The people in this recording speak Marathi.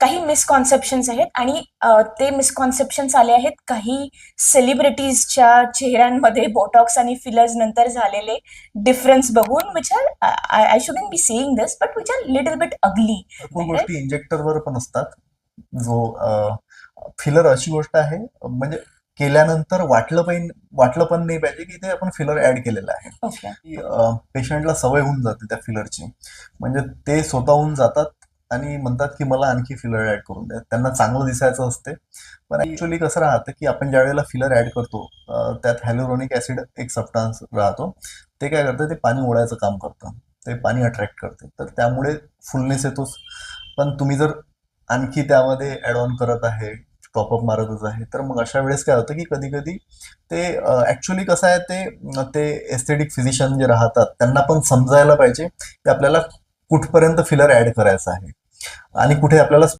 काही मिसकॉन्सेप्शन्स आहेत आणि ते मिसकॉन्सेप्शन्स आले आहेत काही सेलिब्रिटीजच्या चेहऱ्यांमध्ये बोटॉक्स आणि फिलर्स नंतर झालेले डिफरन्स बघून which are I shouldn't be saying this but which are little bit ugly. भरपूर गोष्टी इंजेक्टरवर पण असतात. जो फिलर अशी गोष्ट आहे, म्हणजे केल्यानंतर वाटलं पण नाही पाहिजे की ते आपण फिलर ऍड केलेलं आहे. ओके. पेशंटला सवय होऊन जाते त्या फिलरची, म्हणजे ते स्वतःहून जातात आणि म्हणतात की मला आणखी फिलर ऍड करून द्या. त्यांना चांगलं दिसायचं असते, पण ऍक्च्युअली कसं राहतं की आपण ज्या वेळेला फिलर ऍड करतो, त्यात हॅल्युरॉनिक ऍसिड एक सबस्टान्स राहतो. ते काय करतं, ते पाणी ओढायचं काम करतं, ते पाणी अट्रॅक्ट करते, तर त्यामुळे फुलनेस येतोच. पण तुम्ही जर आणखी त्यामध्ये ऍड ऑन करत आहे, टॉपअप मारतच आहे, तर मग अशा वेळेस काय होतं की कधी कधी ते ऍक्च्युली कसं आहे, ते एस्थेटिक फिजिशियन जे राहतात त्यांना पण समजायला पाहिजे की आपल्याला कुठपर्यंत फिलर ऍड करायचं आहे आणि कुठे आपल्याला